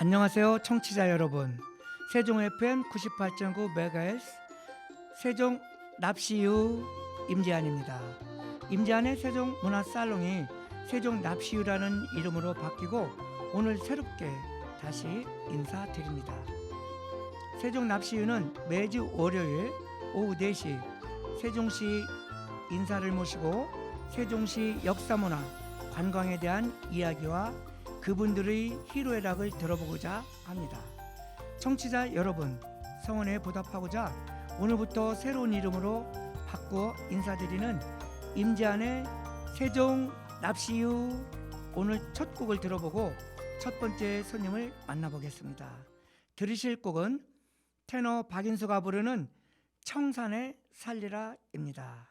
안녕하세요, 청취자 여러분. 세종 FM 98.9MHz 세종 납시유 임재한입니다. 임재한의 세종 문화살롱이 세종 납시유라는 이름으로 바뀌고 오늘 새롭게 다시 인사드립니다. 세종 납시유는 매주 월요일 오후 4시 세종시 인사를 모시고 세종시 역사문화, 관광에 대한 이야기와 그분들의 희로애락을 들어보고자 합니다. 청취자 여러분, 성원에 보답하고자 오늘부터 새로운 이름으로 바꾸어 인사드리는 임재한의 세종 납시유, 오늘 첫 곡을 들어보고 첫 번째 손님을 만나보겠습니다. 들으실 곡은 테너 박인수가 부르는 청산의 살리라입니다.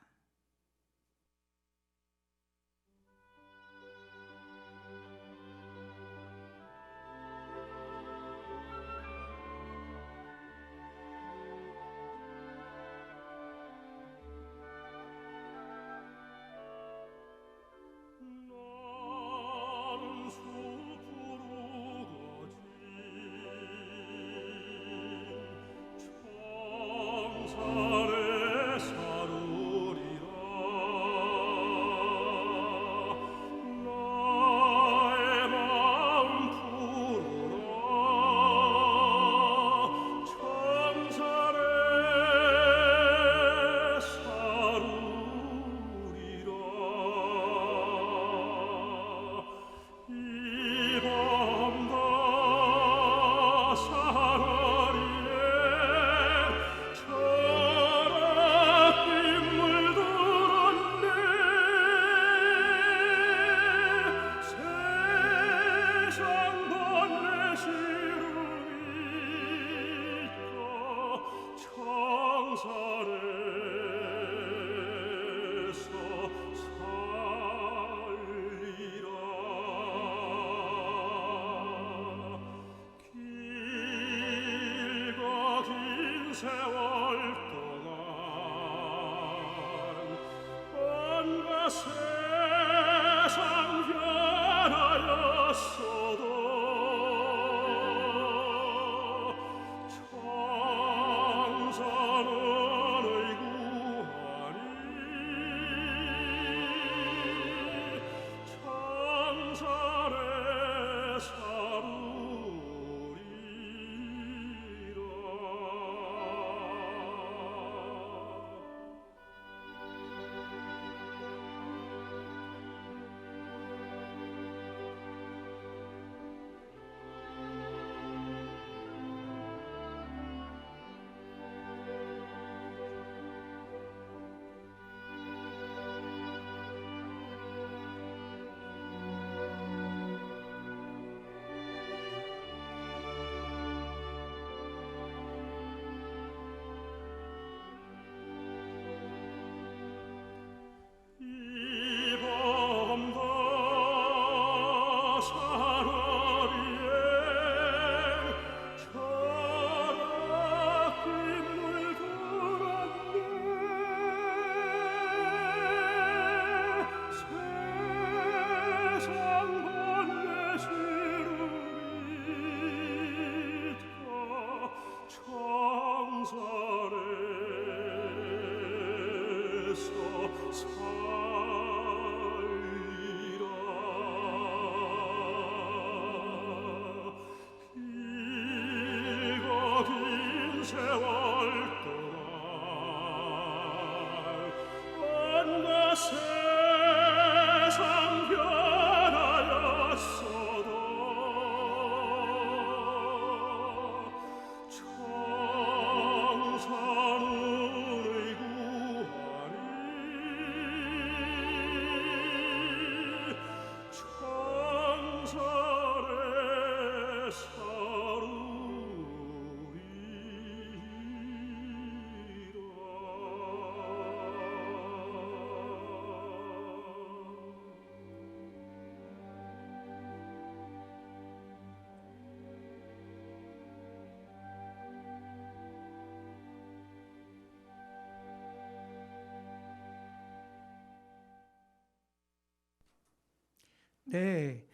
네,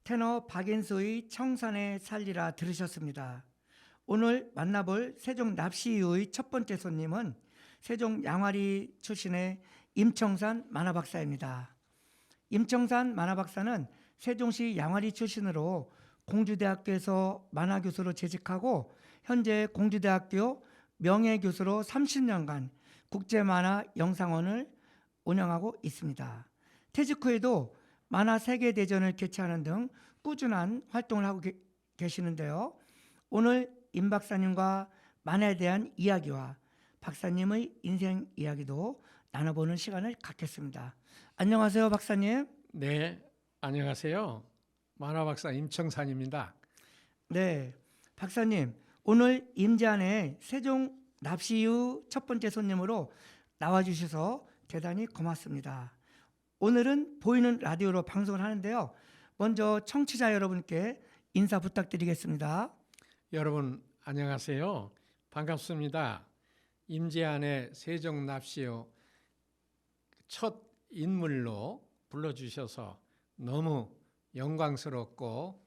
테너 박인수의 청산에 살리라 들으셨습니다. 오늘 만나볼 세종 납시유의 첫 번째 손님은 세종 양화리 출신의 임청산 만화박사입니다. 임청산 만화박사는 세종시 양화리 출신으로 공주대학교에서 만화교수로 재직하고 현재 공주대학교 명예교수로 30년간 국제만화 영상원을 운영하고 있습니다. 퇴직 후에도 만화 세계대전을 개최하는 등 꾸준한 활동을 하고 계시는데요. 오늘 임 박사님과 만화에 대한 이야기와 박사님의 인생 이야기도 나눠보는 시간을 갖겠습니다. 안녕하세요, 박사님. 네, 안녕하세요. 만화박사 임청산입니다. 네, 박사님, 오늘 임제안의 세종 납시유 첫 번째 손님으로 나와주셔서 대단히 고맙습니다. 오늘은 보이는 라디오로 방송을 하는데요. 먼저 청취자 여러분께 인사 부탁드리겠습니다. 여러분 안녕하세요. 반갑습니다. 임제안의 세종 납시유 첫 인물로 불러주셔서 너무 영광스럽고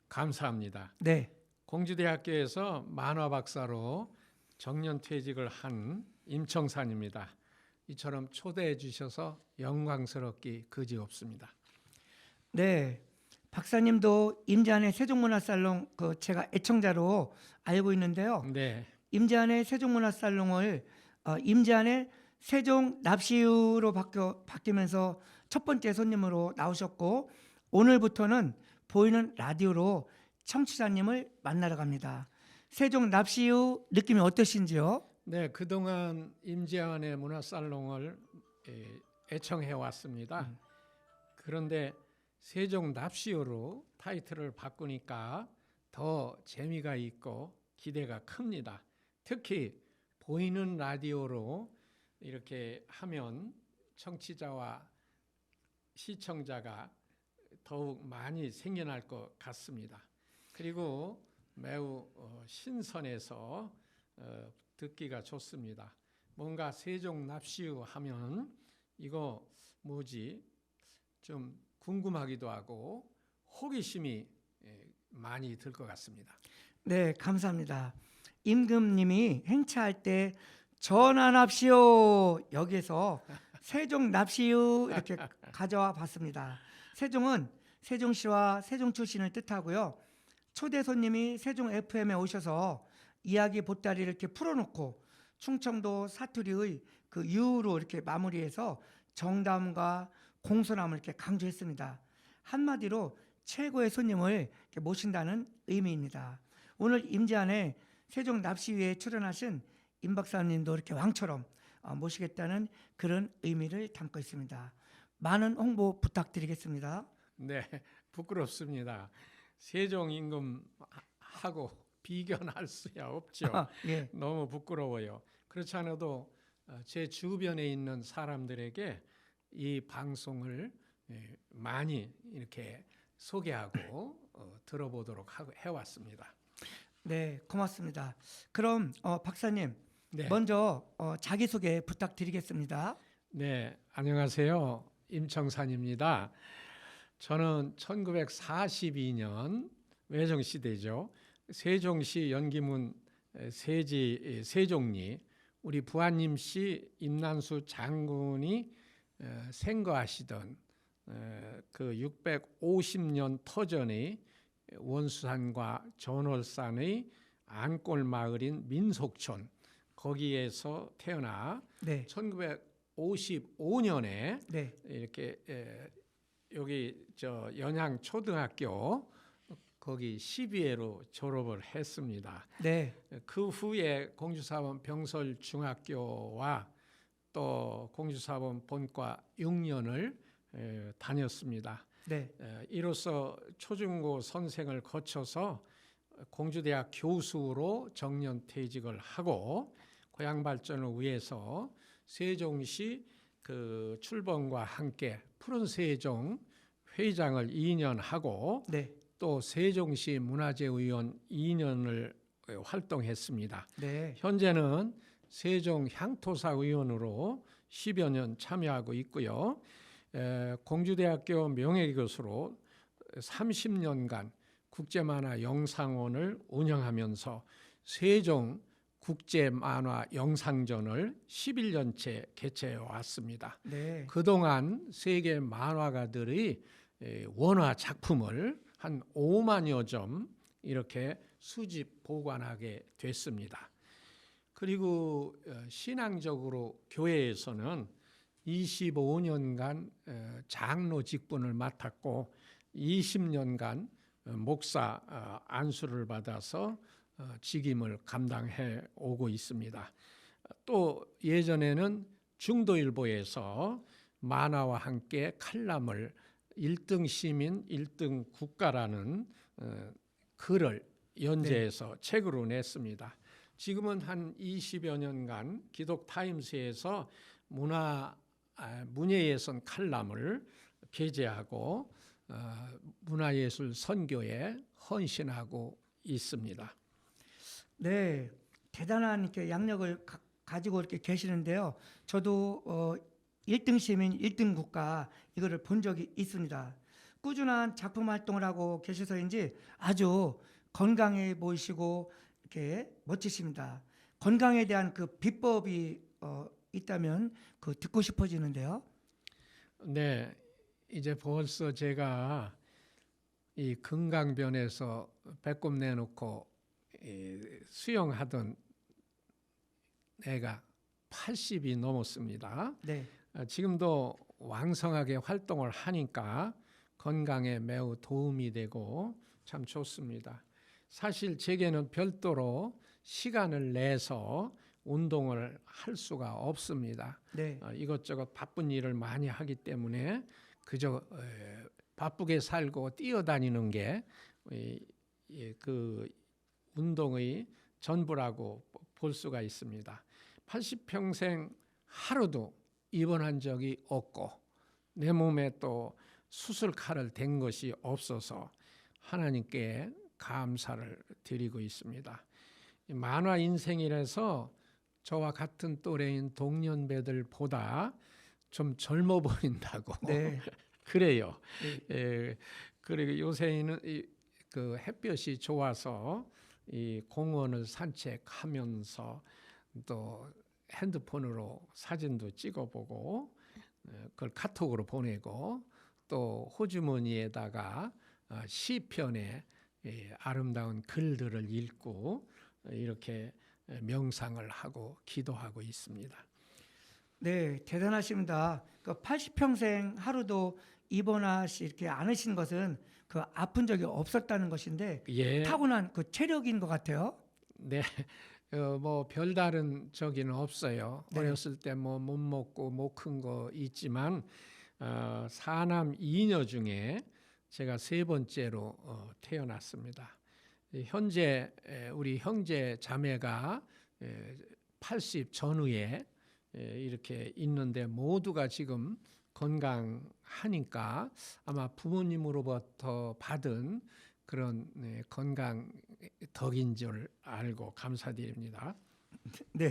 감사합니다. 네, 공주대학교에서 만화박사로 정년퇴직을 한 임청산입니다. 이처럼 초대해 주셔서 영광스럽기 그지없습니다. 네, 박사님도 임제안의 세종문화살롱 제가 애청자로 알고 있는데요. 네, 임제안의 세종문화살롱을 임제안의 세종 납시유로 바뀌면서 첫 번째 손님으로 나오셨고 오늘부터는 보이는 라디오로 청취자님을 만나러 갑니다. 세종 납시유 느낌이 어떠신지요? 네, 그동안 임제안의 문화살롱을 애청해 왔습니다. 그런데 세종 납시유로 타이틀을 바꾸니까 더 재미가 있고 기대가 큽니다. 특히 보이는 라디오로 이렇게 하면 청취자와 시청자가 더욱 많이 생겨날 것 같습니다. 그리고 매우 신선해서 듣기가 좋습니다. 뭔가 세종 납시유 하면 이거 뭐지 좀 궁금하기도 하고 호기심이 많이 들 것 같습니다. 네, 감사합니다. 임금님이 행차할 때 전하 납시오 여기에서 세종 납시유 이렇게 가져와 봤습니다. 세종은 세종시와 세종 출신을 뜻하고요. 초대 손님이 세종 FM에 오셔서 이야기 보따리를 이렇게 풀어놓고 충청도 사투리의 그 유로 이렇게 마무리해서 정담과 공손함을 이렇게 강조했습니다. 한마디로 최고의 손님을 이렇게 모신다는 의미입니다. 오늘 임제안에 세종 납시유에 출연하신 임 박사님도 이렇게 왕처럼 모시겠다는 그런 의미를 담고 있습니다. 많은 홍보 부탁드리겠습니다. 네, 부끄럽습니다. 세종 임금하고 비견할 수야 없죠. 예. 너무 부끄러워요. 그렇지 않아도 제 주변에 있는 사람들에게 이 방송을 많이 이렇게 소개하고 들어보도록 해왔습니다. 네, 고맙습니다. 그럼 박사님 네. 먼저 자기소개 부탁드리겠습니다. 네, 안녕하세요. 임청산입니다. 저는 1942년 외정시대죠. 세종시 연기문 세지 세종리 우리 부안님씨 임난수 장군이 생거하시던 그 650년 터전의 원수산과 전월산의 안골 마을인 민속촌 거기에서 태어나 네, 1955년에 네, 이렇게 여기 연양 초등학교 거기 12회로 졸업을 했습니다. 네, 그 후에 공주사범 병설중학교와 또 공주사범 본과 6년을 다녔습니다. 네, 이로써 초중고 선생을 거쳐서 공주대학 교수로 정년퇴직을 하고 고향 발전을 위해서 세종시 그 출범과 함께 푸른 세종 회장을 2년 하고 네, 또 세종시 문화재의원 2년을 활동했습니다. 네, 현재는 세종 향토사 의원으로 10여 년 참여하고 있고요. 공주대학교 명예교수로 30년간 국제만화 영상원을 운영하면서 세종 국제만화 영상전을 11년째 개최해 왔습니다. 네. 그동안 세계 만화가들의 원화 작품을 한 5만여 점 이렇게 수집 보관하게 됐습니다. 그리고 신앙적으로 교회에서는 25년간 장로 직분을 맡았고 20년간 목사 안수를 받아서 직임을 감당해 오고 있습니다. 또 예전에는 중도일보에서 만화와 함께 칼럼을 1등 시민 1등 국가라는 글을 연재해서 책으로 냈습니다. 지금은 한 20여 년간 기독타임스에서 문예예술 칼럼을 게재하고 문화예술 선교에 헌신하고 있습니다. 네, 대단한 이렇게 양력을 가지고 이렇게 계시는데요. 저도 1등 시민 1등 국가 이거를 본 적이 있습니다. 꾸준한 작품 활동을 하고 계셔서인지 아주 건강해 보이시고 이렇게 멋지십니다. 건강에 대한 그 비법이 있다면 그 듣고 싶어지는데요. 네, 이제 벌써 제가 이 금강변에서 배꼽 내놓고 수영하던 애가 80이 넘었습니다. 네, 지금도 왕성하게 활동을 하니까 건강에 매우 도움이 되고 참 좋습니다. 사실 제게는 별도로 시간을 내서 운동을 할 수가 없습니다. 네, 이것저것 바쁜 일을 많이 하기 때문에 그저 바쁘게 살고 뛰어다니는 게 그 운동의 전부라고 볼 수가 있습니다. 80평생 하루도 입원한 적이 없고 내 몸에 또 수술 칼을 댄 것이 없어서 하나님께 감사를 드리고 있습니다. 만화 인생이라서 저와 같은 또래인 동년배들보다 좀 젊어 보인다고 네. 그래요. 그리고 요새는 그 햇볕이 좋아서 이 공원을 산책하면서 또 핸드폰으로 사진도 찍어보고 그걸 카톡으로 보내고 또 호주머니에다가 시편의 아름다운 글들을 읽고 이렇게 명상을 하고 기도하고 있습니다. 네, 대단하십니다. 그 80평생 하루도 입원하시 이렇게 않으신 것은 그 아픈 적이 없었다는 것인데 예, 타고난 그 체력인 것 같아요. 네, 뭐 별다른 적이는 없어요. 네. 어렸을 때 뭐 못 먹고 못 큰 거 있지만 사남 2녀 중에 제가 세 번째로 태어났습니다. 현재 우리 형제 자매가 80 전후에 이렇게 있는데 모두가 지금 건강하니까 아마 부모님으로부터 받은 그런 건강 덕인 줄 알고 감사드립니다. 네,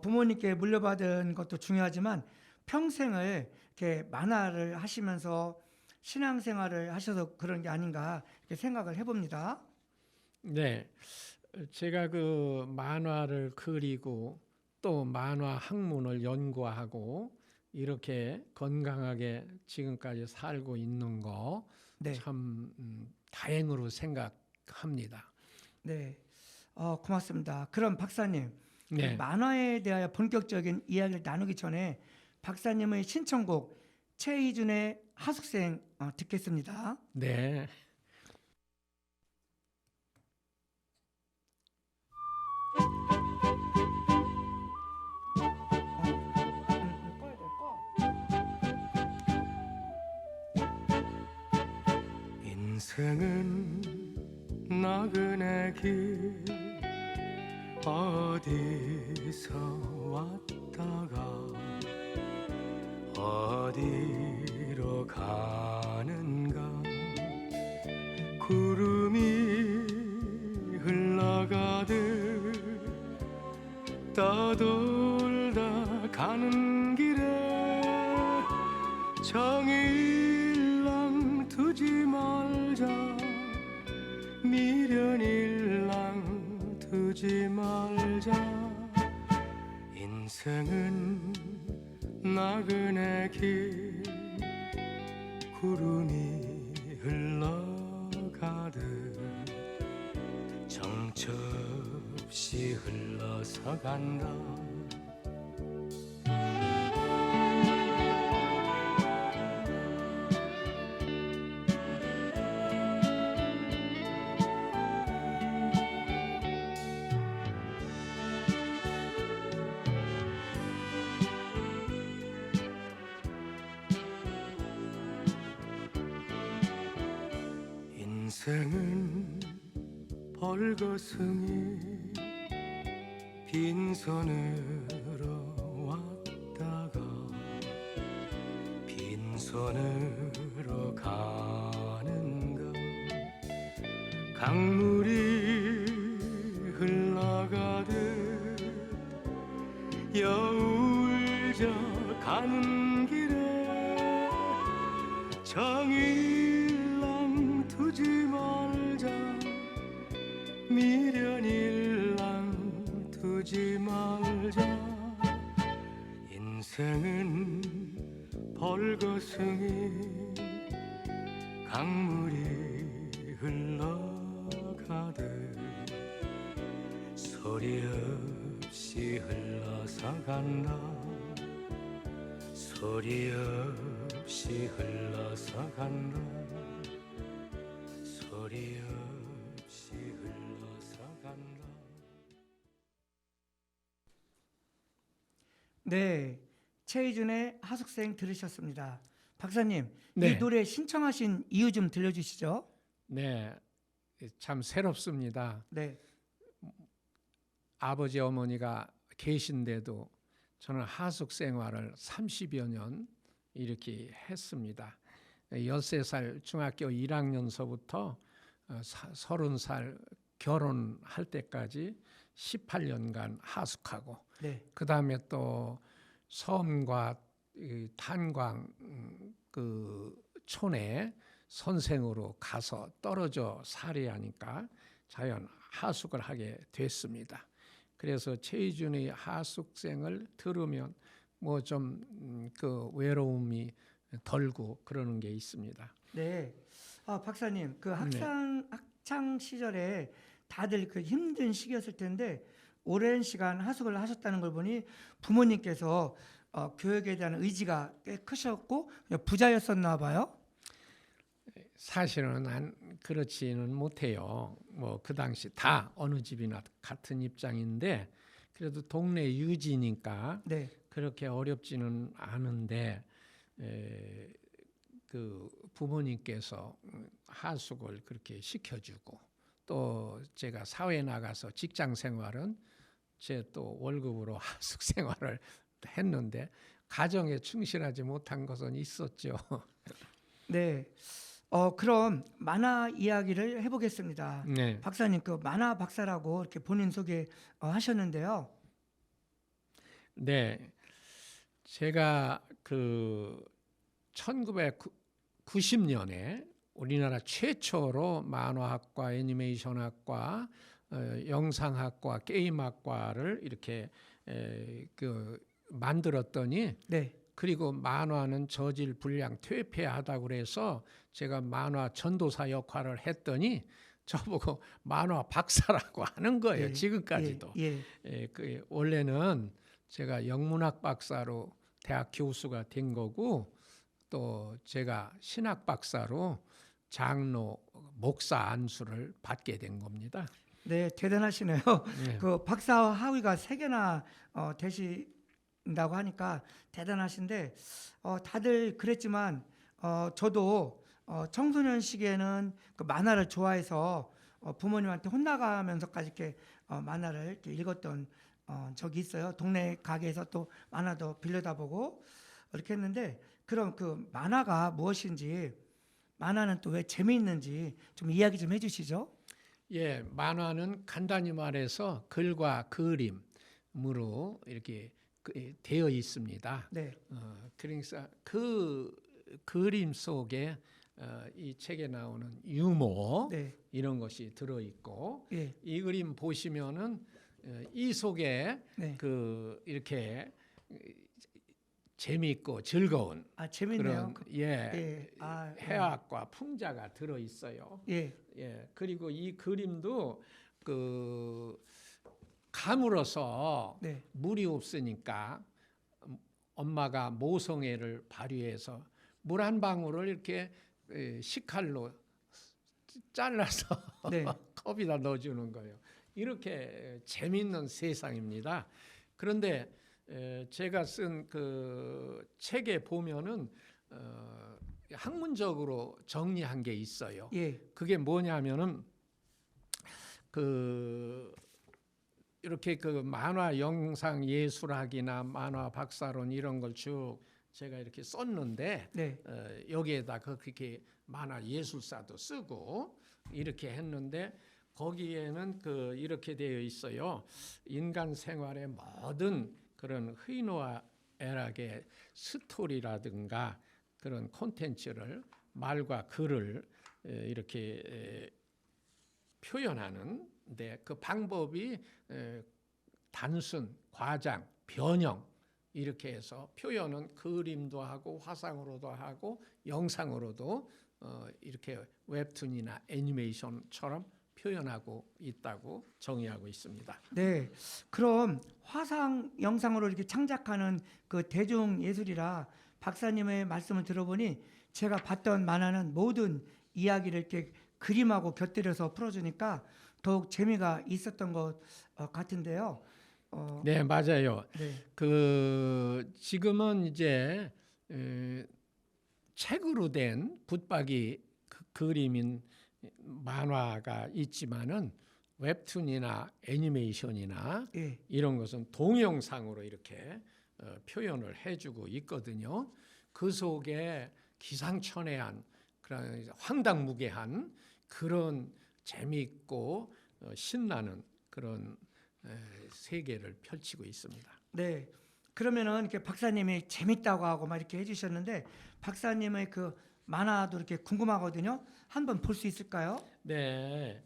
부모님께 물려받은 것도 중요하지만 평생을 이렇게 만화를 하시면서 신앙생활을 하셔서 그런 게 아닌가 이렇게 생각을 해봅니다. 네, 제가 그 만화를 그리고 또 만화 학문을 연구하고 이렇게 건강하게 지금까지 살고 있는 거 네, 참 다행으로 생각합니다. 네, 고맙습니다. 그럼 박사님, 네. 이 만화에 대하여 본격적인 이야기를 나누기 전에 박사님의 신청곡 최희준의 하숙생 듣겠습니다. 네. 꺼야 돼, 꺼. 인생은 나그네 길 어디서 왔다가 어디로 가는가 구름이 흘러가듯 떠돌다 가는 길에 정일랑 두지 말 구름이 흘러가듯 정처 없이 흘러서 간다. 인생은 벌거숭이 빈손으로 왔다가 빈손으로 가는가. 강물이 흘러가듯 여울져 가는 길에 정일랑 두지 말자. 미련일랑 두지 말자. 인생은 벌거숭이 강물이 흘러가듯 소리 없이 흘러서 간다. 소리 없이 흘러서 간다. 소리 없이 흘러서 간다. 네, 최희준의 하숙생 들으셨습니다. 박사님, 네. 이 노래 신청하신 이유 좀 들려주시죠. 네, 참 새롭습니다. 네, 아버지 어머니가 계신데도 저는 하숙 생활을 30여 년 이렇게 했습니다. 13살 중학교 1학년서부터 30살 결혼할 때까지 18년간 하숙하고 네, 그 다음에 또 섬과 이 탄광 그 촌에 선생으로 가서 떨어져 살해하니까 자연 하숙을 하게 됐습니다. 그래서 최희준의 하숙생을 들으면 뭐 좀 그 외로움이 덜고 그러는 게 있습니다. 네. 박사님, 그 학창 시절에 다들 그 힘든 시기였을 텐데 오랜 시간 하숙을 하셨다는 걸 보니 부모님께서 교육에 대한 의지가 꽤 크셨고 부자였었나 봐요. 사실은 그렇지는 못해요. 뭐 그 당시 다 어느 집이나 같은 입장인데 그래도 동네 유지니까 네, 그렇게 어렵지는 않은데 그 부모님께서 하숙을 그렇게 시켜주고 또 제가 사회 나가서 직장 생활은 제 또 월급으로 하숙 생활을 했는데 가정에 충실하지 못한 것은 있었죠. 네. 그럼 만화 이야기를 해보겠습니다. 네. 박사님, 그 만화 박사라고 이렇게 본인 소개 하셨는데요. 네. 제가 그 1990년에 우리나라 최초로 만화학과, 애니메이션학과, 영상학과, 게임학과를 이렇게 만들었더니 네, 그리고 만화는 저질 불량 퇴폐하다고 그래서 제가 만화 전도사 역할을 했더니 저보고 만화 박사라고 하는 거예요. 예, 지금까지도. 예, 그 원래는 제가 영문학 박사로 대학 교수가 된 거고 또 제가 신학 박사로 장로 목사 안수를 받게 된 겁니다. 네, 대단하시네요. 네. 그 박사 학위가 3개나 되신다고 하니까 대단하신데 다들 그랬지만 저도 청소년 시기에는 그 만화를 좋아해서 부모님한테 혼나가면서까지 이렇게 만화를 이렇게 읽었던 적이 있어요. 동네 가게에서 또 만화도 빌려다 보고 이렇게 했는데 그럼 그 만화가 무엇인지 만화는 또 왜 재미있는지 좀 이야기 좀 해주시죠. 예, 만화는 간단히 말해서 글과 그림으로 이렇게 되어 있습니다. 네, 그러니까 그 그림 속에 이 책에 나오는 유머 네, 이런 것이 들어 있고 예, 이 그림 보시면은 이 속에 네, 그 이렇게 재미있고 즐거운 재밌네요. 그런 예. 해학과 풍자가 들어 있어요. 예. 예. 그리고 이 그림도 그 가물어서 네. 물이 없으니까 엄마가 모성애를 발휘해서 물 한 방울을 이렇게 식칼로 잘라서 네. 컵에다 넣어주는 거예요. 이렇게 재미있는 세상입니다. 그런데 제가 쓴 그 책에 보면은 학문적으로 정리한 게 있어요. 예. 그게 뭐냐면은 그 이렇게 그 만화 영상 예술학이나 만화 박사론 이런 걸 쭉 제가 이렇게 썼는데 네. 여기에다 그렇게 만화 예술사도 쓰고 이렇게 했는데 거기에는 그 이렇게 되어 있어요. 인간 생활의 모든 그런 희노와 애락의 스토리라든가 그런 콘텐츠를 말과 글을 이렇게 표현하는데 그 방법이 단순, 과장, 변형 이렇게 해서 표현은 그림도 하고 화상으로도 하고 영상으로도 이렇게 웹툰이나 애니메이션처럼 표현하고 있다고 정의하고 있습니다. 네. 그럼 화상 영상으로 이렇게 창작하는 그 대중 예술이라 박사님의 말씀을 들어보니 제가 봤던 만화는 모든 이야기를 이렇게 그림하고 곁들여서 풀어주니까 더욱 재미가 있었던 것 같은데요. 네, 맞아요. 네. 그 지금은 이제 책으로 된 붙박이 그림인 만화가 있지만은 웹툰이나 애니메이션이나 예. 이런 것은 동영상으로 이렇게 표현을 해주고 있거든요. 그 속에 기상천외한 그런 황당무계한 그런 재미있고 신나는 그런 세계를 펼치고 있습니다. 네. 그러면은 이렇게 박사님이 재밌다고 하고 막 이렇게 해주셨는데 박사님의 그 만화도 이렇게 궁금하거든요. 한번 볼 수 있을까요? 네,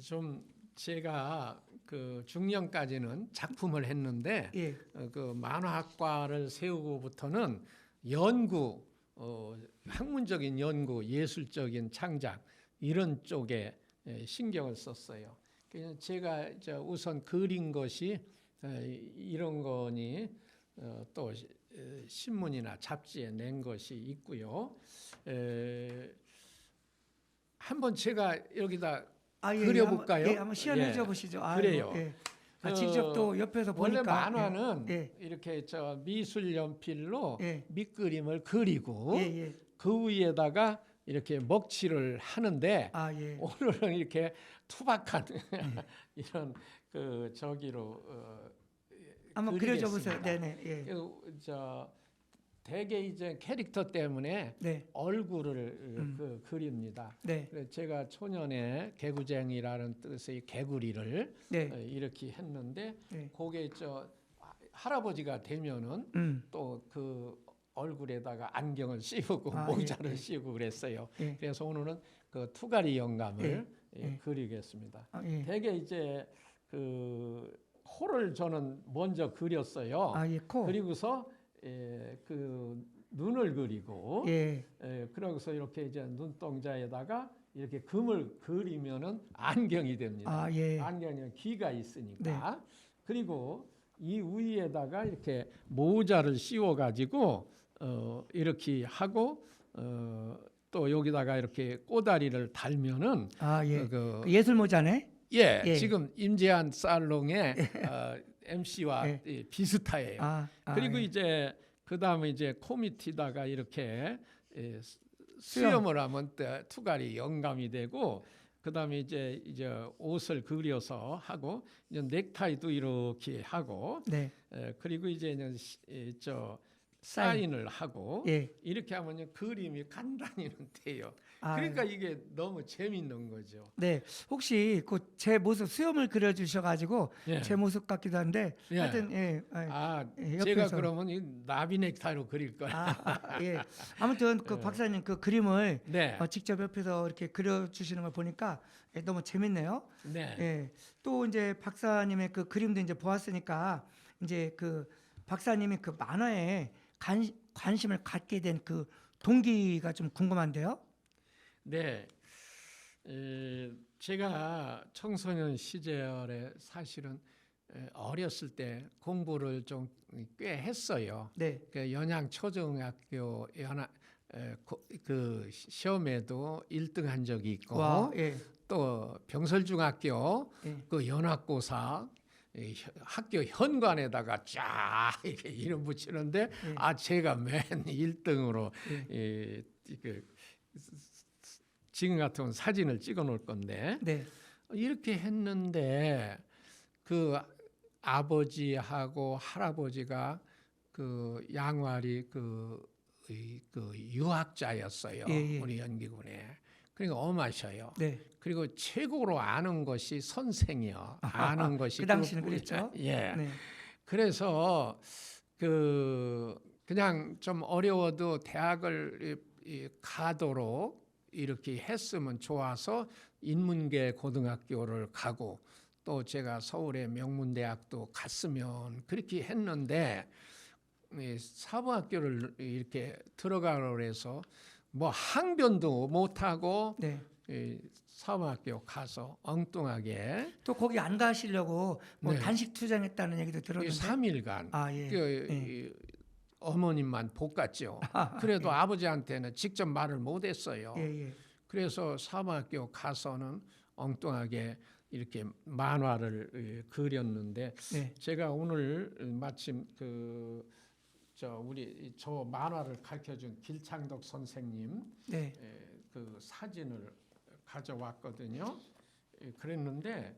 좀 제가 그 중년까지는 작품을 했는데 예. 그 만화학과를 세우고부터는 연구, 학문적인 연구, 예술적인 창작 이런 쪽에 신경을 썼어요. 그래서 제가 우선 그린 것이 이런 거니 또 신문이나 잡지에 낸 것이 있고요. 한번 제가 여기다 그려볼까요? 한번 시연해줘 보시죠. 그래요. 예. 그 직접 또 옆에서 원래 보니까 만화는 예. 이렇게 미술 연필로 예. 밑그림을 그리고 예. 그 위에다가 이렇게 먹칠을 하는데 예. 오늘은 이렇게 투박한 이런 그 저기로 한번 그려줘 보세요. 그리겠습니다. 네네. 예. 대개 이제 캐릭터 때문에 네. 얼굴을 그립니다. 네. 그래서 제가 초년에 개구쟁이라는 뜻의 개구리를 네. 이렇게 했는데 네. 그게 할아버지가 되면은 또 그 얼굴에다가 안경을 씌우고 모자를 예. 씌우고 그랬어요. 예. 그래서 오늘은 그 투가리 영감을 예. 그리겠습니다. 예. 대개 이제 그 코를 저는 먼저 그렸어요. 예. 코. 그리고서 그 눈을 그리고 예. 그러고서 이렇게 이제 눈동자에다가 이렇게 금을 그리면은 안경이 됩니다. 예. 안경에 귀가 있으니까. 네. 그리고 이 위에다가 이렇게 모자를 씌워 가지고 이렇게 하고 또 여기다가 이렇게 꼬다리를 달면은 예. 그 예술 모자네. 예. 지금 임재한 살롱의 MC와 비슷해요. 그리고 예. 이제 그 다음에 이제 코 밑에다가 이렇게 수염을 하면 투갈이 영감이 되고 그 다음에 이제 옷을 그려서 하고 이제 넥타이도 이렇게 하고 네. 그리고 이제 사인을 하고 예. 이렇게 하면 그림이 간단히는 돼요. 아, 그러니까 이게 너무 재밌는 거죠. 네. 혹시 그 제 모습 수염을 그려 주셔 가지고 예. 제 모습 같기도 한데 예. 하여튼 제가 옆에서. 그러면 이 나비 넥타이로 그릴 거예요. 예. 아무튼 그 박사님 그 그림을 네. 직접 옆에서 이렇게 그려 주시는 걸 보니까 너무 재밌네요. 네. 예. 또 이제 박사님의 그 그림도 이제 보았으니까 이제 그 박사님이 그 만화에 관심을 갖게 된 그 동기가 좀 궁금한데요. 네, 제가 청소년 시절에 사실은 어렸을 때 공부를 좀 꽤 했어요. 네, 그 연양 초등학교 그 시험에도 1등한 적이 있고, 와, 예, 또 병설중학교 예, 그 연합고사 학교 현관에다가 쫙 이렇게 이름 붙이는데 예. 제가 맨 1등으로 예. 지금 같으면 사진을 찍어 놓을 건데 네, 이렇게 했는데 그 아버지하고 할아버지가 그 양활이 그 유학자였어요. 예, 예. 우리 연기군에. 그러니까 엄하셔요. 네. 그리고 최고로 아는 것이 선생이요. 아는 것이 그 당시는 그것뿐이죠. 그랬죠. 예. 네, 그래서 그냥 좀 어려워도 대학을 가도록 이렇게 했으면 좋아서 인문계 고등학교를 가고 또 제가 서울의 명문대학도 갔으면 그렇게 했는데 사범학교를 이렇게 들어가려고 해서 뭐 항변도 못하고 네. 사범학교 가서 엉뚱하게 또 거기 안 가시려고 뭐 네. 단식 투쟁했다는 얘기도 들었는데. 3일간 아, 예. 예. 어머님만 볶았죠. 그래도 아버지한테는 직접 말을 못했어요. 예, 예. 그래서 사범학교 가서는 엉뚱하게 이렇게 만화를 그렸는데 네. 제가 오늘 마침 우리 저 만화를 가르쳐준 길창덕 선생님 네. 그 사진을 가져왔거든요. 그랬는데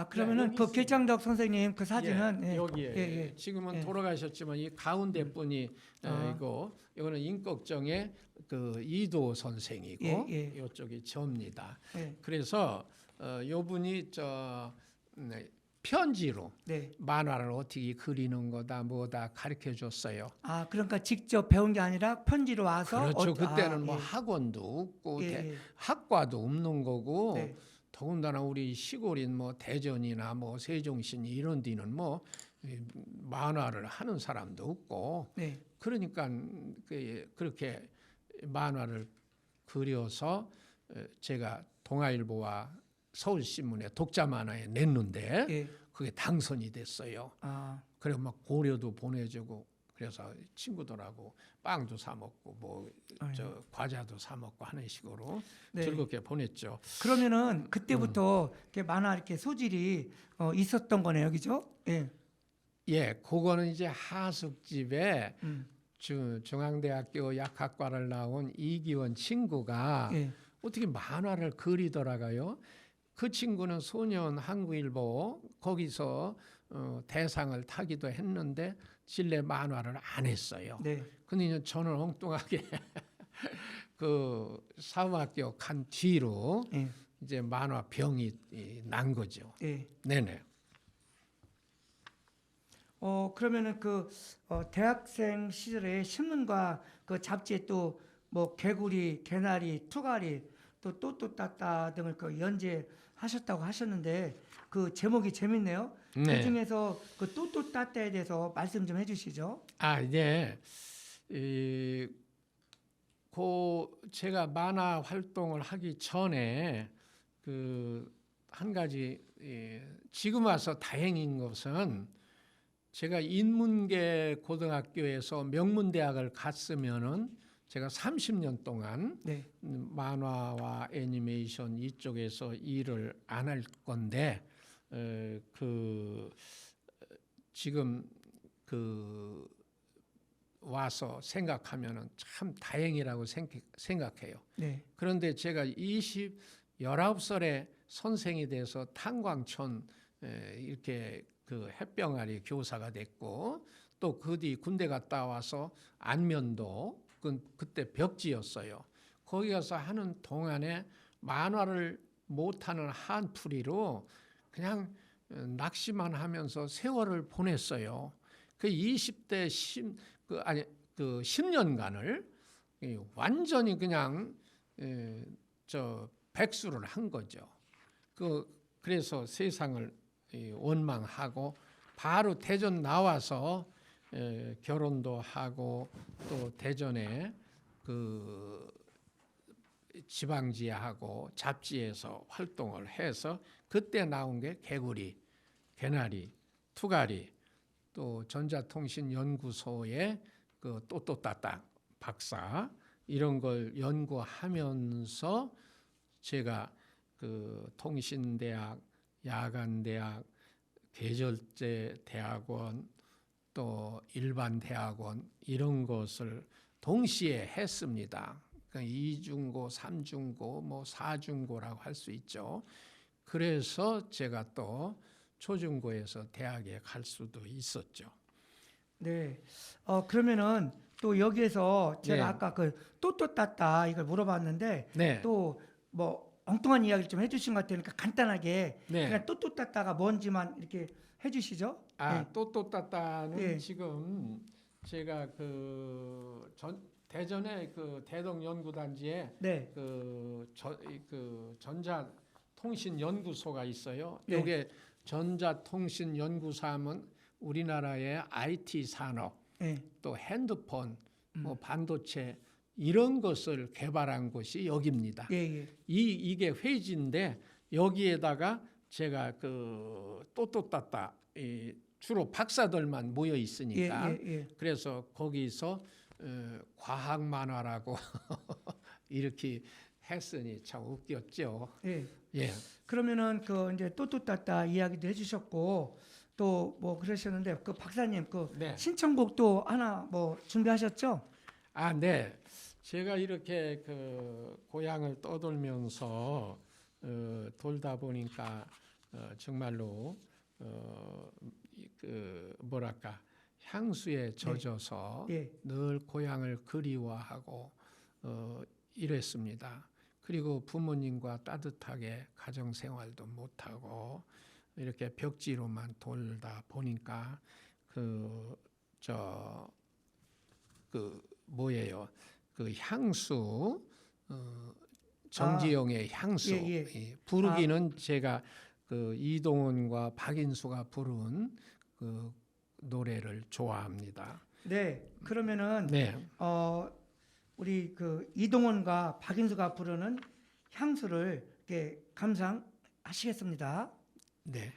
그러면은 여기 그 있습니다. 길창덕 선생님 그 사진은 여기에 예, 예. 지금은 예. 돌아가셨지만 이 가운데 분이 이거는 인걱정의 그 이도 선생이고 예, 예. 이쪽이 저입니다. 예. 그래서 요 분이 편지로 네. 만화를 어떻게 그리는 거다 뭐다 가르쳐 줬어요. 그러니까 직접 배운 게 아니라 편지로 와서 그렇죠. 그때는 뭐 예. 학원도 없고 예, 예. 학과도 없는 거고 네. 더군다나 우리 시골인 뭐 대전이나 뭐 세종시 이런 데는 뭐 만화를 하는 사람도 없고 네. 그러니까 그렇게 만화를 그려서 제가 동아일보와 서울신문에 독자 만화에 냈는데 예. 그게 당선이 됐어요. 그래 막 고려도 보내주고 그래서 친구들하고 빵도 사 먹고 뭐 과자도 사 먹고 하는 식으로 네. 즐겁게 보냈죠. 그러면은 그때부터 이렇게 만화 이렇게 소질이 있었던 거네요, 그죠? 예. 예, 그거는 이제 하숙집에 음. 중앙대학교 약학과를 나온 이기원 친구가 예. 어떻게 만화를 그리더라고요. 그 친구는 소년 한국일보 거기서 대상을 타기도 했는데 실내 만화를 안 했어요. 네. 근데 저는 엉뚱하게 그 사범학교 간 뒤로 예. 이제 만화 병이 난 거죠. 예. 네네. 그러면은 대학생 시절에 신문과 그 잡지에 또 뭐 개구리, 개나리, 투가리, 또 또또따따 등을 연재하셨다고 하셨는데 그 제목이 재밌네요. 네. 그 중에서 그 또또따따에 대해서 말씀 좀 해주시죠. 이제 제가 만화 활동을 하기 전에 한 가지 지금 와서 다행인 것은 제가 인문계 고등학교에서 명문대학을 갔으면은 제가 30년 동안 네. 만화와 애니메이션 이쪽에서 일을 안 할 건데 지금 와서 생각하면은 참 다행이라고 생각해요. 네. 그런데 제가 19살에 선생이 돼서 탄광촌 이렇게 햇병아리 교사가 됐고 또 그 뒤 군대 갔다 와서 안면도 그때 벽지였어요. 거기 가서 하는 동안에 만화를 못하는 한풀이로 그냥 낚시만 하면서 세월을 보냈어요. 그 20대 10년간을 완전히 그냥 백수를 한 거죠. 그래서 세상을 원망하고 바로 대전 나와서 결혼도 하고 또 대전에 그 지방지하고 잡지에서 활동을 해서 그때 나온 게 개구리, 개나리, 투가리, 또 전자통신연구소의 그 또또따따 박사 이런 걸 연구하면서 제가 그 통신대학, 야간대학, 계절제 대학원 또 일반 대학원 이런 것을 동시에 했습니다. 그러니까 2중고, 3중고, 뭐 4중고라고 할 수 있죠. 그래서 제가 또 초중고에서 대학에 갈 수도 있었죠. 네. 그러면은 또 여기에서 제가 네. 아까 그 또또따따 이걸 물어봤는데 네. 또 뭐 엉뚱한 이야기를 좀 해주신 것 같으니까 간단하게 네. 그냥 또또따따가 뭔지만 이렇게 해주시죠. 네. 또또따따는 네. 지금 제가 대전의 그 대덕연구단지에 네. 그 전자통신연구소가 있어요. 네. 이게 전자통신연구소 하면 우리나라의 IT 산업, 네. 또 핸드폰, 뭐 반도체 이런 것을 개발한 곳이 여기입니다. 예, 예. 이게 회지인데 여기에다가 제가 그 또또따따 주로 박사들만 모여 있으니까 예, 예, 예. 그래서 거기서 과학 만화라고 이렇게 했으니 참 웃겼죠. 예. 예. 그러면은 그 이제 또또따따 이야기도 해주셨고 또 뭐 그러셨는데 그 박사님 그 네. 신청곡도 하나 뭐 준비하셨죠? 네. 제가 이렇게 그 고향을 떠돌면서 돌다 보니까 정말로 그 뭐랄까 향수에 젖어서 예. 늘 고향을 그리워하고 이랬습니다. 그리고 부모님과 따뜻하게 가정 생활도 못하고 이렇게 벽지로만 돌다 보니까 그 향수 정지용의 향수 예, 부르기는 제가 그 이동원과 박인수가 부른 그 노래를 좋아합니다. 네. 그러면은 네. 우리 그 이동원과 박인수가 부르는 향수를 이렇게 감상하시겠습니다. 네.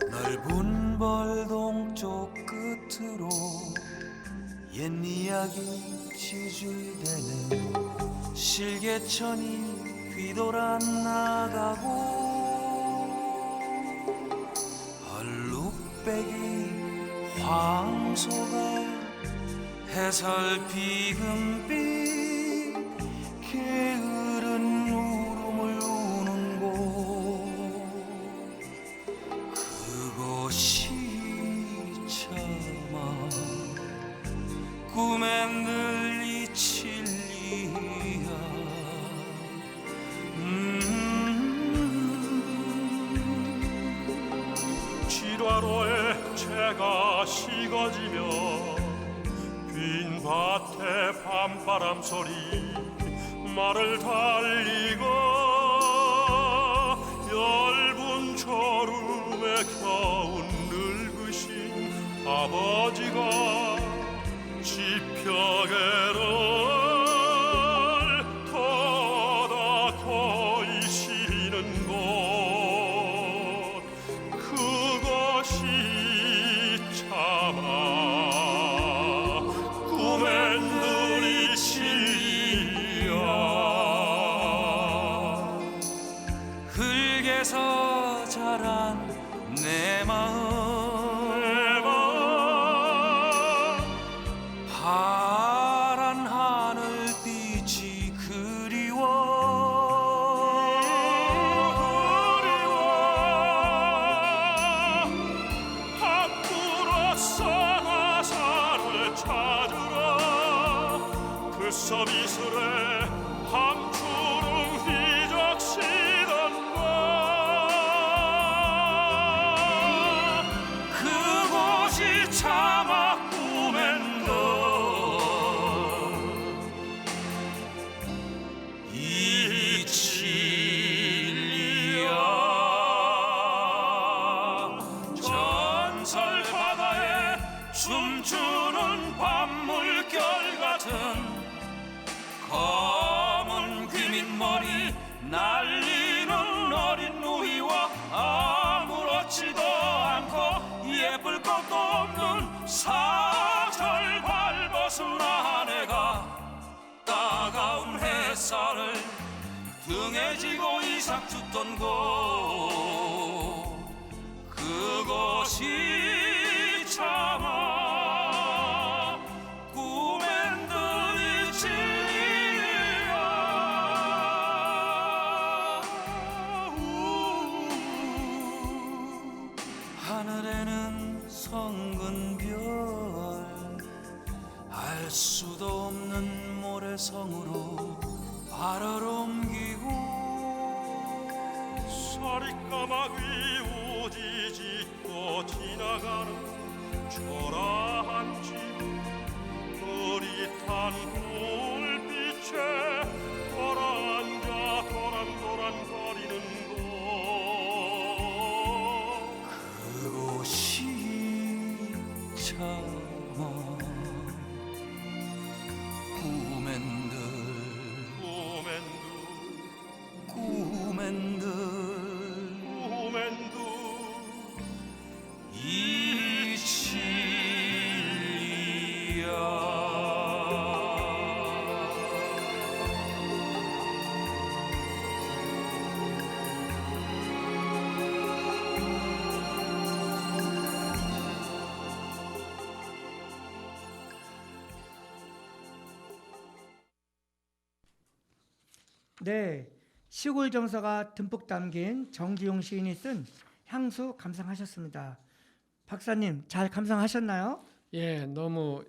넓은 벌동 쪽 끝으로 옛 이야기 지줄대네 실개천이 휘돌아 나가고 얼룩배기 황소가 해설비금빛 게으른 울음을 우는 곳 그곳이 참아 꿈에 늘 이칠리야 지화로에 채가 식어지며 빈 밭에 밤바람 소리 말을 달리고 얇은 졸음에 겨운 늙으신 아버지가 지평에를 토닥거리시는 곳 찾으라 그 서비스레 함초롱 휘적시던가 그곳이 차마 꿈엔가 이 진리야 전설 바다에 춤추는 밤물결 같은 검은 귀밑머리 날리는 어린 누이와 아무렇지도 않고 예쁠 것도 없는 사절 발벗은 아내가 따가운 햇살을 등에 지고 이삭 줍던 곳 그것이 차마 꿈엔 들이 진리야 하늘에는 성근 별 알 수도 없는 모래성으로 발을 옮기고 서리까마귀 우지 짓고 지나가는 초라한 집 흐릿한 불빛에 돌아앉아 도란도란거리는 곳 그곳이 차마 꿈엔들 이 진리야 네, 시골 정서가 듬뿍 담긴 정지용 시인이 쓴 향수 감상하셨습니다. 박사님 잘 감상하셨나요? 예, 너무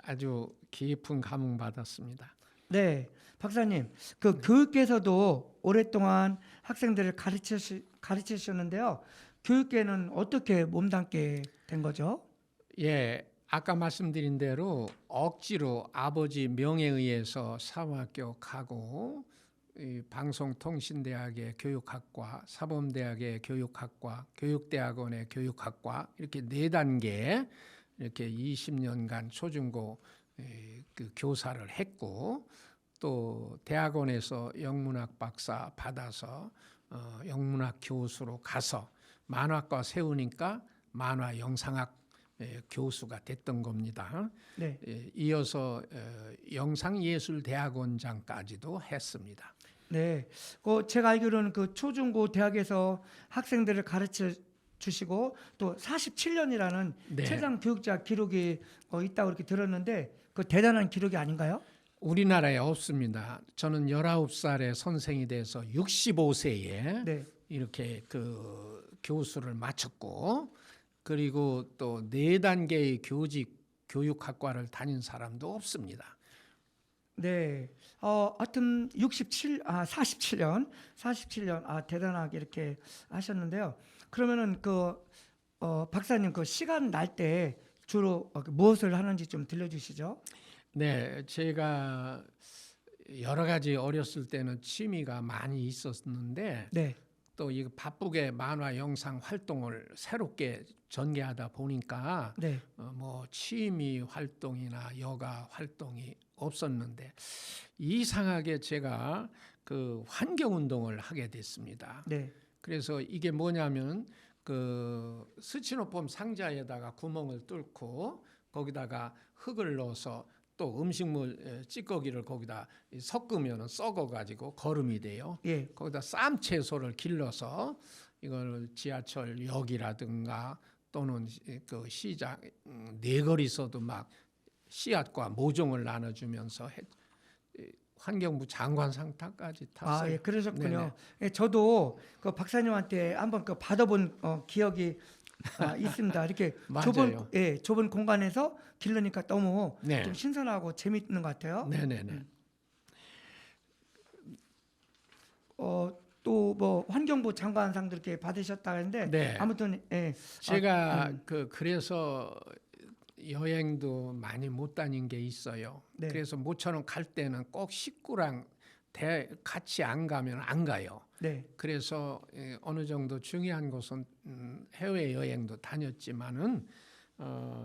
아주 깊은 감흥 받았습니다. 네, 박사님 그 교육계에서도 오랫동안 학생들을 가르치셨는데요. 교육계는 어떻게 몸담게 된 거죠? 예, 아까 말씀드린 대로 억지로 아버지 명에 의해서 사관학교 가고 이 방송통신대학의 교육학과, 사범대학의 교육학과, 교육대학원의 교육학과 이렇게 4단계 이렇게 20년간 초중고 그 교사를 했고 또 대학원에서 영문학 박사 받아서 영문학 교수로 가서 만화과 세우니까 만화 영상학 교수가 됐던 겁니다. 네, 이어서 영상예술대학원장까지도 했습니다. 네. 제가 알기로는 그 초중고 대학에서 학생들을 가르쳐 주시고 또 47년이라는 네. 최장 교육자 기록이 있다고 이렇게 들었는데 그 대단한 기록이 아닌가요? 우리나라에 없습니다. 저는 19살에 선생이 돼서 65세에 네. 이렇게 그 교수를 마쳤고 그리고 또 4단계의 교직 교육학과를 다닌 사람도 없습니다. 네. 하여튼 47년 대단하게 이렇게 하셨는데요. 그러면은 박사님 그 시간 날 때 주로 무엇을 하는지 좀 들려주시죠. 네, 제가 여러 가지 어렸을 때는 취미가 많이 있었는데 네. 또 이 바쁘게 만화 영상 활동을 새롭게 전개하다 보니까 네. 뭐 취미 활동이나 여가 활동이 없었는데 이상하게 제가 그 환경 운동을 하게 됐습니다. 네. 그래서 이게 뭐냐면 그 스티로폼 상자에다가 구멍을 뚫고 거기다가 흙을 넣어서 또 음식물 찌꺼기를 거기다 섞으면 썩어가지고 거름이 돼요. 예. 거기다 쌈 채소를 길러서 이걸 지하철역이라든가 또는 그 시장 내거리서도 막 씨앗과 모종을 나눠주면서 환경부 장관 상타까지 탔어요. 예, 그러셨군요. 네네. 예, 저도 그 박사님한테 한번 그 받아본 기억이 있습니다. 이렇게 맞아요. 좁은 공간에서 길르니까 너무 네. 좀 신선하고 재밌는 것 같아요. 네네네. 또 뭐 환경부 장관상도 이렇게 받으셨다는데 네. 아무튼 제가 그래서 여행도 많이 못 다닌 게 있어요. 네. 그래서 모처럼 갈 때는 꼭 식구랑 같이 안 가면 안 가요. 네. 그래서 어느 정도 중요한 곳은 해외 여행도 다녔지만은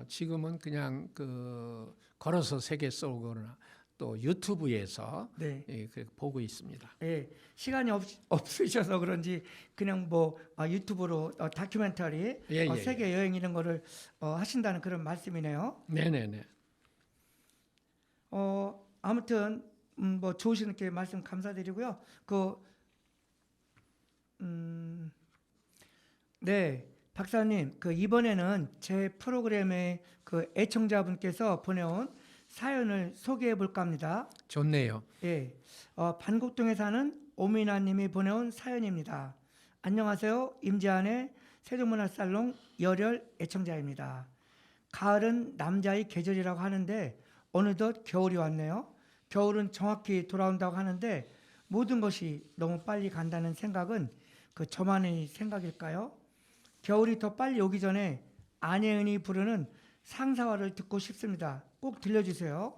지금은 그냥 그 걸어서 세계 속으로나 또 유튜브에서 네. 보고 있습니다. 예, 시간이 없으셔서 그런지 그냥 뭐 유튜브로 다큐멘터리 세계 여행 이런 거를 하신다는 그런 말씀이네요. 네네네. 아무튼 뭐 좋으신 이렇게 말씀 감사드리고요. 네, 박사님, 이번에는 제 프로그램에 애청자분께서 보내온 사연을 소개해 볼까 합니다. 좋네요. 예, 반곡동에 사는 오미나님이 보내온 사연입니다. 안녕하세요. 임지한의 세종문화살롱 열혈 애청자입니다. 가을은 남자의 계절이라고 하는데 어느덧 겨울이 왔네요. 겨울은 정확히 돌아온다고 하는데 모든 것이 너무 빨리 간다는 생각은 저만의 생각일까요? 겨울이 더 빨리 오기 전에 안예은이 부르는 상사화를 듣고 싶습니다. 꼭 들려주세요.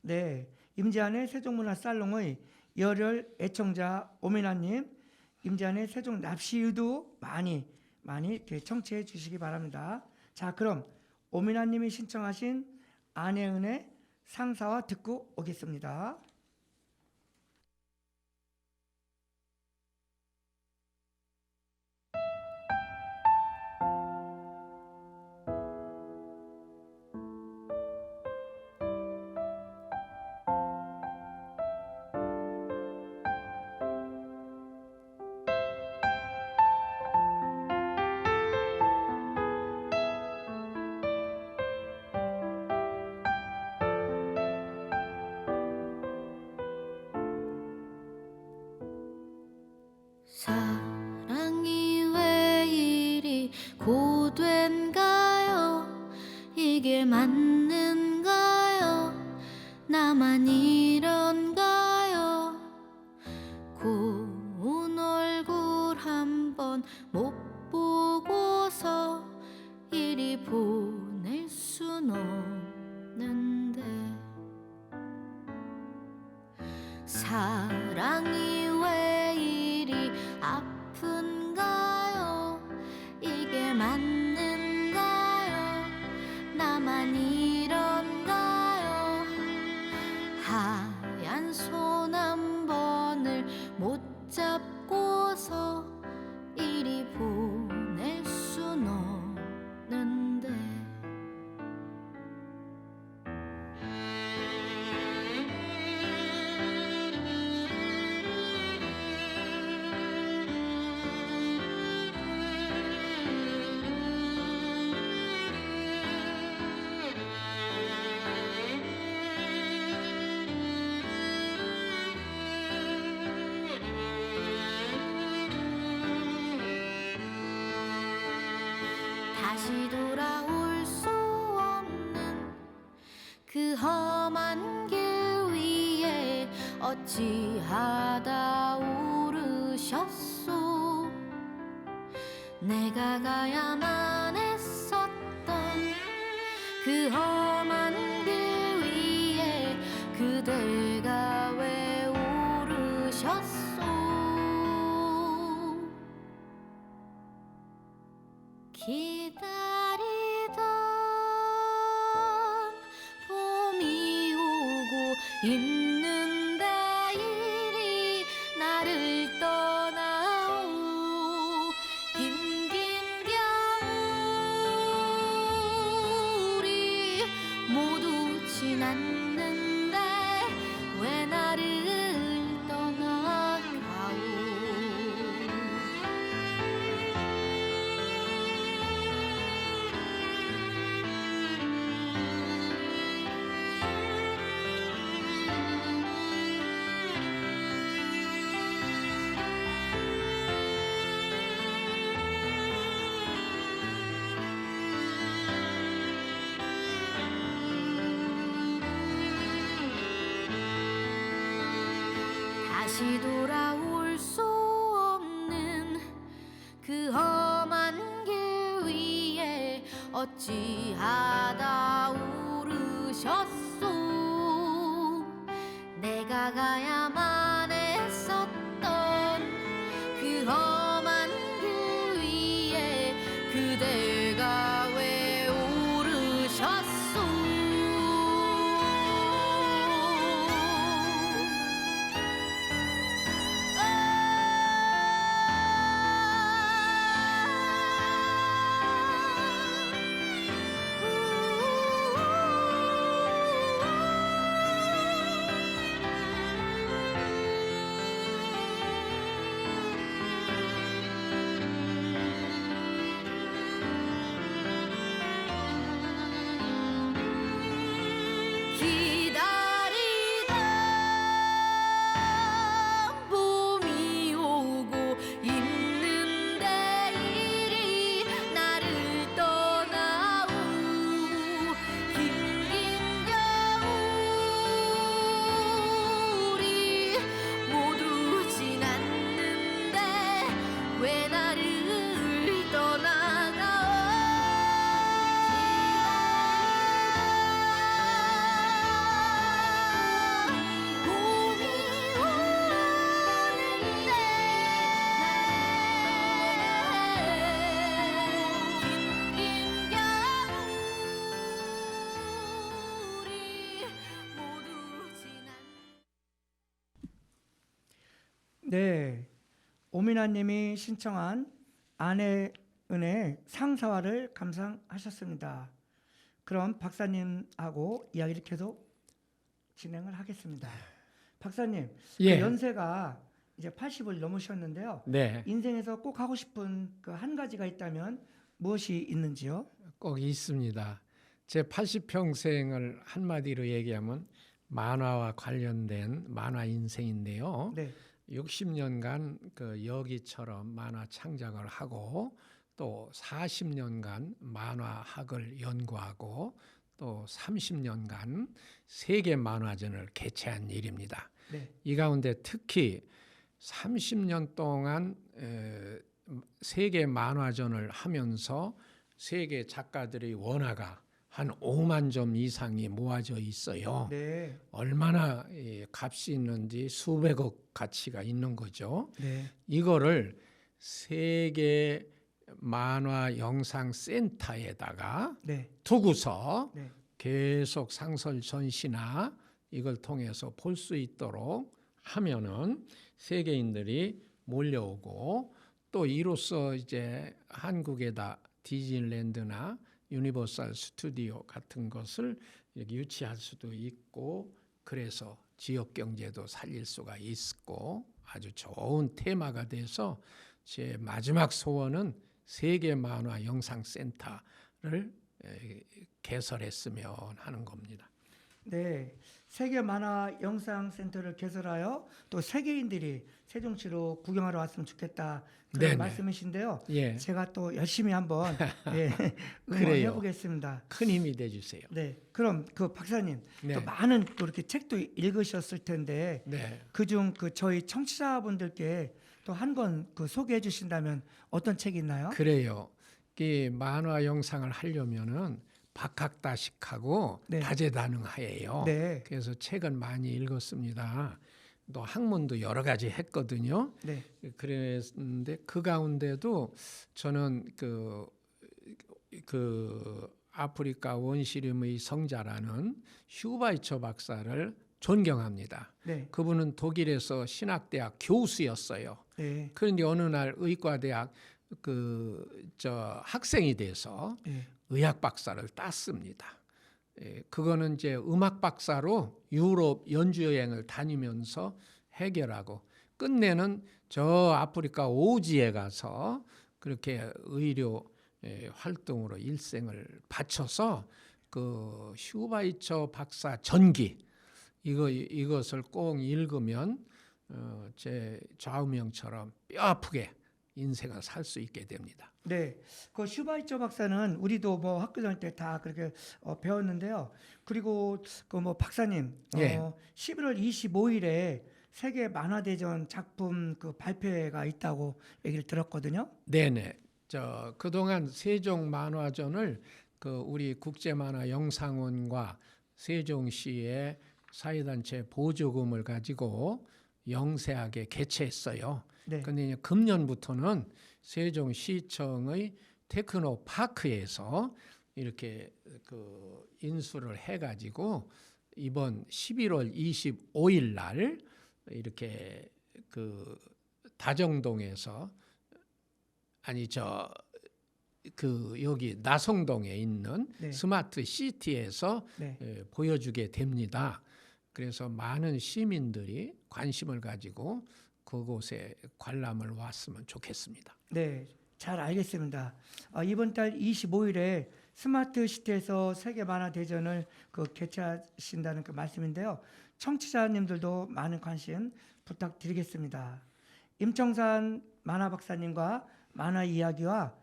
네, 임지한의 세종문화살롱의 열혈 애청자 오미나님, 임지한의 세종 납시유도 많이 이렇게 청취해 주시기 바랍니다. 자, 그럼 오미나님이 신청하신 안예은의 상사화 듣고 오겠습니다. 사랑이 왜 이리 고된가요? 이게 맞는가요? 나만 이런가요? 고운 얼굴 한번 못 보고서 이리 보낼 순 없는데 사랑이 왜 이리 아픈가요? 이게 맞는가요? 나만 이런가요? 하얀 손 한 번을 못 잡고서 이리 보낼 순 없는데 다시 돌아올 수 없는 그 험한 길 위에 어찌하다 오르셨소. 내가 가야만 했었던 그 험한 길 위에 그대가 왜 오르셨소. 기다리던 봄이 오고 있는데 이리 나를 떠나오. 긴긴 겨울이 모두 지났는데 왜 나를 떠나가오. 다시 돌아올 수 없는 그 험한 길 위에 어찌하다 오르셨소. 내가 가야만 했었던 그 험한 길 위에 그대가 왜 오르셨소. 기다리던 봄이 오고 있는데 이리 나를 떠나오. 긴긴 겨울이 모두 지났는데 왜 나를 떠나가. 봄이 오는데 긴긴 겨울이 모두 지난. 네, 오민아님이 신청한 아내 은혜 상사화를 감상하셨습니다. 그럼 박사님하고 이야기를 계속 진행을 하겠습니다. 박사님, 예. 그 연세가 이제 80을 넘으셨는데요. 네, 인생에서 꼭 하고 싶은 그 한 가지가 있다면 무엇이 있는지요? 꼭 있습니다. 제 80평생을 한마디로 얘기하면 만화와 관련된 만화 인생인데요. 네, 60년간 그 여기처럼 만화 창작을 하고 또 40년간 만화학을 연구하고 또 30년간 세계 만화전을 개최한 일입니다. 네, 이 가운데 특히 30년 동안 세계 만화전을 하면서 세계 작가들의 원화가 한 5만 점 이상이 모아져 있어요. 네, 얼마나 값이 있는지 수백억 가치가 있는 거죠. 네, 이거를 세계 만화 영상 센터에다가 네, 두고서 네, 계속 상설 전시나 이걸 통해서 볼 수 있도록 하면은 세계인들이 몰려오고 또 이로써 이제 한국에다 디즈니랜드나 유니버설 스튜디오 같은 것을 이렇게 유치할 수도 있고 그래서 지역 경제도 살릴 수가 있고 아주 좋은 테마가 돼서 제 마지막 소원은 세계 만화 영상 센터를 개설했으면 하는 겁니다. 네. 세계 만화 영상 센터를 개설하여 또 세계인들이 세종시로 구경하러 왔으면 좋겠다 그런 네네. 말씀이신데요. 예, 제가 또 열심히 한번 응원해 그래요. 보겠습니다. 큰 힘이 돼 주세요. 네. 그럼 그 박사님 네. 또 많은 또 이렇게 책도 읽으셨을 텐데 네. 그중 그 저희 청취자분들께 또 한 권 그 소개해 주신다면 어떤 책이 있나요? 그래요. 이 만화 영상을 하려면은 박학다식하고 네. 다재다능하예요. 네. 그래서 책은 많이 읽었습니다. 또 학문도 여러 가지 했거든요. 네. 그랬는데 그 가운데도 저는 그 아프리카 원시림의 성자라는 슈바이처 박사를 존경합니다. 네. 그분은 독일에서 신학대학 교수였어요. 네. 그런데 어느 날 의과대학 학생이 돼서 네. 의학 박사를 땄습니다. 그거는 이제 음악 박사로 유럽 연주 여행을 다니면서 해결하고 끝내는 저 아프리카 오지에 가서 그렇게 의료 활동으로 일생을 바쳐서 그 슈바이처 박사 전기 이것을 꼭 읽으면 제 좌우명처럼 뼈 아프게 인생을 살 수 있게 됩니다. 네, 그 슈바이처 박사는 우리도 뭐 학교 다닐 때 다 그렇게 배웠는데요. 그리고 그 뭐 박사님, 예. 11월 25일에 세계 만화대전 작품 그 발표회가 있다고 얘기를 들었거든요. 네네. 그동안 세종만화전을 우리 국제만화영상원과 세종시의 사회단체 보조금을 가지고 영세하게 개최했어요. 네. 근데 이제 금년부터는 세종시청의 테크노파크에서 이렇게 인수를 해가지고 이번 11월 25일 날 이렇게 다정동에서 여기 나성동에 있는 네. 스마트 시티에서 네. 보여주게 됩니다. 그래서 많은 시민들이 관심을 가지고 그곳에 관람을 왔으면 좋겠습니다. 네, 잘 알겠습니다. 이번 달 25일에 스마트 시티에서 세계 만화 대전을 개최하신다는 그 말씀인데요. 청취자님들도 많은 관심 부탁드리겠습니다. 임청산 만화 박사님과 만화 이야기와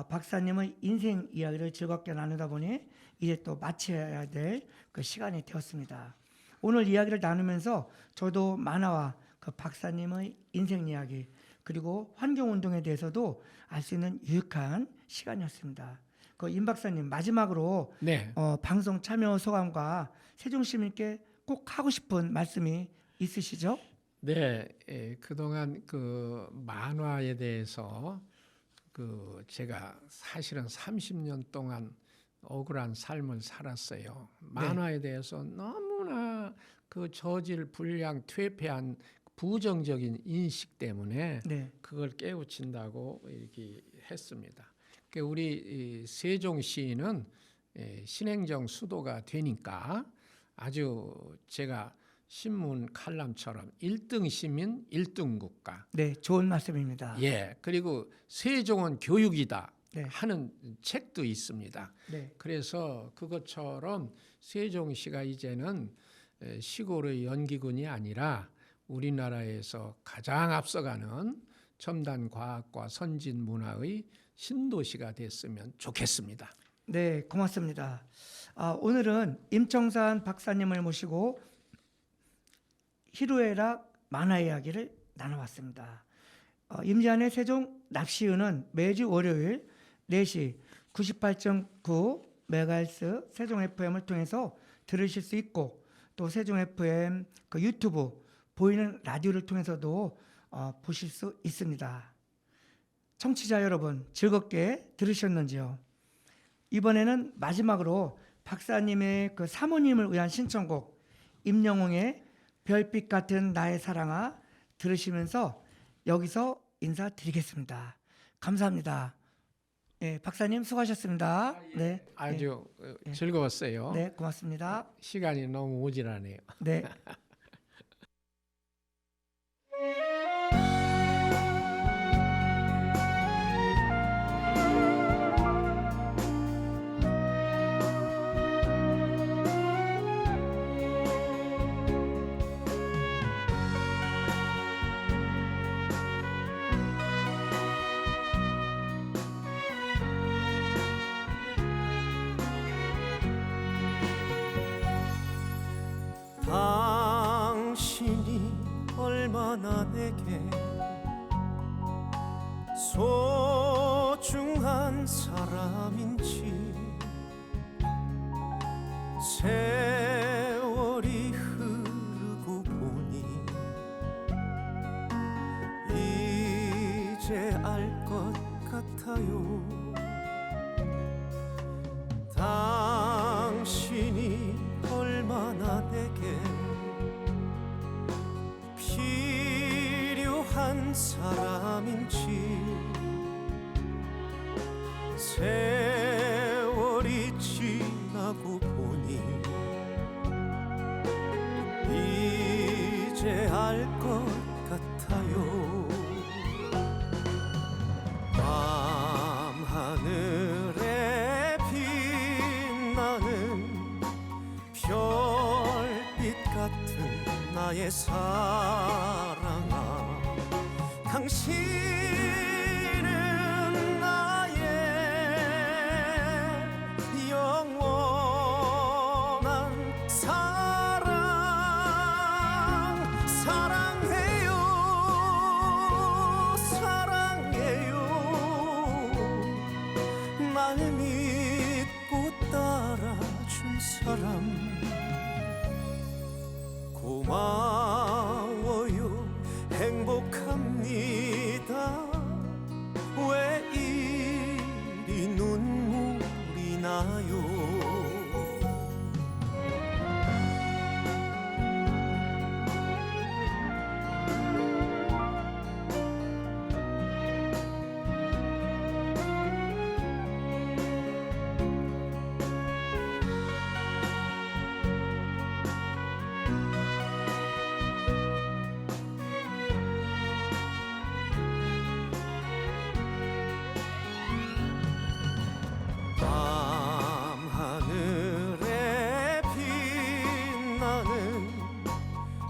박사님의 인생 이야기를 즐겁게 나누다 보니 이제 또 마쳐야 될 그 시간이 되었습니다. 오늘 이야기를 나누면서 저도 만화와 그 박사님의 인생 이야기 그리고 환경운동에 대해서도 알 수 있는 유익한 시간이었습니다. 임 박사님 마지막으로 네. 방송 참여 소감과 세종시민께 꼭 하고 싶은 말씀이 있으시죠? 네, 그동안 만화에 대해서 제가 사실은 30년 동안 억울한 삶을 살았어요. 만화에 대해서 너무나 저질 불량 퇴폐한 부정적인 인식 때문에 네. 그걸 깨우친다고 이렇게 했습니다. 우리 세종시는 신행정 수도가 되니까 아주 제가 신문 칼럼처럼 1등 시민 1등 국가. 네, 좋은 말씀입니다. 예. 그리고 세종은 교육이다 네. 하는 책도 있습니다. 네. 그래서 그것처럼 세종시가 이제는 시골의 연기군이 아니라 우리나라에서 가장 앞서가는 첨단 과학과 선진 문화의 신도시가 됐으면 좋겠습니다. 네, 고맙습니다. 오늘은 임청산 박사님을 모시고 희로애락 만화 이야기를 나눠봤습니다. 임지한의 세종 납시은은 매주 월요일 4시 98.9MHz 세종 FM을 통해서 들으실 수 있고 또 세종 FM 유튜브 보이는 라디오를 통해서도 보실 수 있습니다. 청취자 여러분 즐겁게 들으셨는지요? 이번에는 마지막으로 박사님의 사모님을 위한 신청곡 임영웅의 별빛 같은 나의 사랑아 들으시면서 여기서 인사드리겠습니다. 감사합니다. 네, 박사님 수고하셨습니다. 네, 아주 즐거웠어요. 네, 고맙습니다. 시간이 너무 모질하네요. 네. 당신이 얼마나 내게 소중한 사람인지 세월이 흐르고 보니 이제 알 것 같아요. 당신이 얼마나 내게 필요한 사람인지 세월이 지나고 보니 이제 알 것 같아요. 밤하늘에 빛나는 별빛 같은 나의 사랑아, 당신은 나의 영원한 사랑, 사랑해. 고마워요 행복합니다 왜 이리 눈물이 나요 밤하늘에 빛나는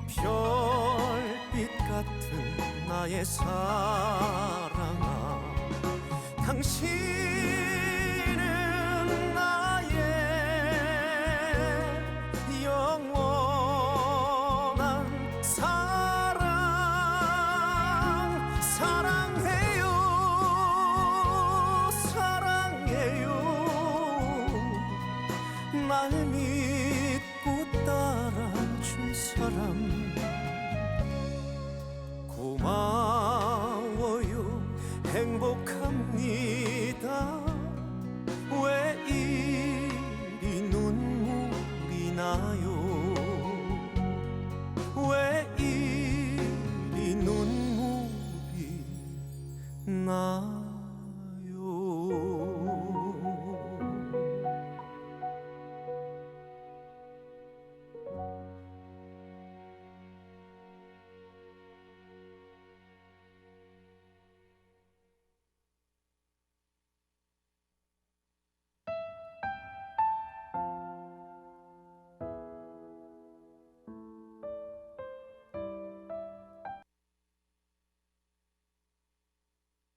별빛 같은 나의 사랑아 당신은 나의 영원